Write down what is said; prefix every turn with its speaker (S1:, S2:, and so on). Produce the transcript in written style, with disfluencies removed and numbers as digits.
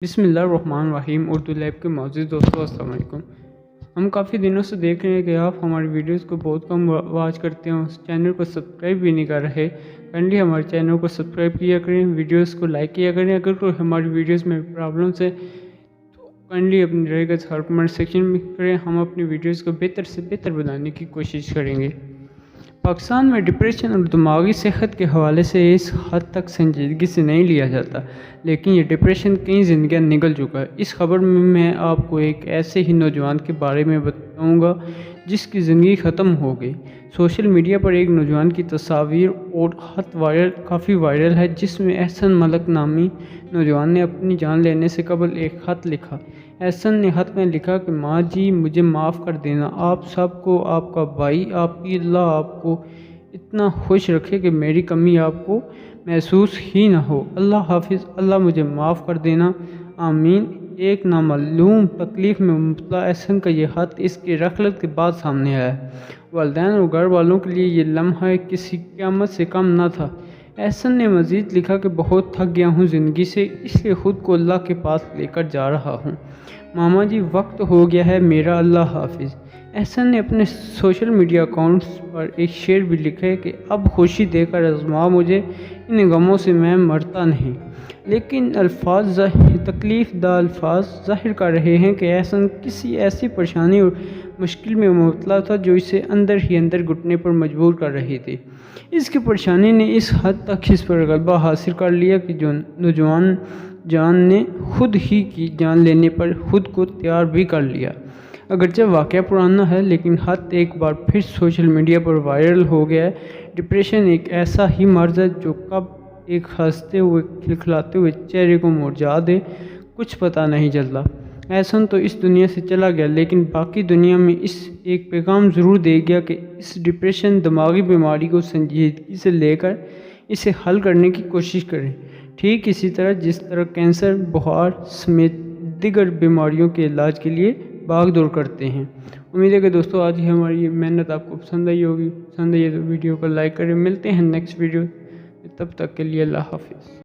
S1: بسم اللہ الرحمن الرحیم۔ اردو لیب کے معزز دوستوں السلام علیکم۔ ہم کافی دنوں سے دیکھ رہے ہیں کہ آپ ہماری ویڈیوز کو بہت کم واچ کرتے ہیں، اس چینل کو سبسکرائب بھی نہیں کر رہے۔ کائنڈلی ہمارے چینل کو سبسکرائب کیا کریں، ویڈیوز کو لائک کیا کریں۔ اگر کوئی ہماری ویڈیوز میں پرابلمس ہے تو کائنڈلی اپنی رائے کا اظہار کمنٹ سیکشن میں کریں، ہم اپنی ویڈیوز کو بہتر سے بہتر بنانے کی کوشش کریں گے۔ پاکستان میں ڈپریشن اور دماغی صحت کے حوالے سے اس حد تک سنجیدگی سے نہیں لیا جاتا، لیکن یہ ڈپریشن کئی زندگیاں نگل چکا ہے۔ اس خبر میں میں آپ کو ایک ایسے ہی نوجوان کے بارے میں بتاؤں گا جس کی زندگی ختم ہو گئی۔ سوشل میڈیا پر ایک نوجوان کی تصاویر اور خط کافی وائرل ہے، جس میں احسن ملک نامی نوجوان نے اپنی جان لینے سے قبل ایک خط لکھا۔ احسن نے خط میں لکھا کہ ماں جی مجھے معاف کر دینا، آپ سب کو، آپ کا بھائی، آپ کی اللہ آپ کو اتنا خوش رکھے کہ میری کمی آپ کو محسوس ہی نہ ہو۔ اللہ حافظ، اللہ مجھے معاف کر دینا، آمین۔ ایک نامعلوم تکلیف میں مبتلا احسن کا یہ خط اس کے رحلت کے بعد سامنے آیا۔ والدین اور گھر والوں کے لیے یہ لمحہ کسی قیامت سے کم نہ تھا۔ احسن نے مزید لکھا کہ بہت تھک گیا ہوں زندگی سے، اس لیے خود کو اللہ کے پاس لے کر جا رہا ہوں۔ ماما جی وقت ہو گیا ہے میرا، اللہ حافظ۔ احسن نے اپنے سوشل میڈیا اکاؤنٹس پر ایک شعر بھی لکھا ہے کہ اب خوشی دے کر آزما مجھے، ان غموں سے میں مرتا نہیں۔ لیکن تکلیف دہ الفاظ ظاہر کر رہے ہیں کہ احسن کسی ایسی پریشانی اور مشکل میں مبتلا تھا جو اسے اندر ہی اندر گھٹنے پر مجبور کر رہی تھی۔ اس کی پریشانی نے اس حد تک اس پر غلبہ حاصل کر لیا کہ جو نوجوان جان نے خود ہی کی جان لینے پر خود کو تیار بھی کر لیا۔ اگرچہ واقعہ پرانا ہے، لیکن خط ایک بار پھر سوشل میڈیا پر وائرل ہو گیا ہے۔ ڈپریشن ایک ایسا ہی مرض ہے جو کب ایک ہنستے ہوئے کھلکھلاتے ہوئے چہرے کو مرجھا دے کچھ پتہ نہیں چلتا۔ احسن تو اس دنیا سے چلا گیا، لیکن باقی دنیا میں اس ایک پیغام ضرور دے گیا کہ اس ڈپریشن دماغی بیماری کو سنجیدگی سے لے کر اسے حل کرنے کی کوشش کریں، ٹھیک اسی طرح جس طرح کینسر، بخار سمیت دیگر بیماریوں کے علاج کے لیے بھاگ دوڑ کرتے ہیں۔ امید ہے کہ دوستوں آج ہی ہماری یہ محنت آپ کو پسند آئی ہوگی۔ پسند آئی تو ویڈیو کو لائک کریں۔ ملتے ہیں نیکسٹ ویڈیو، تب تک کے لیے اللہ حافظ۔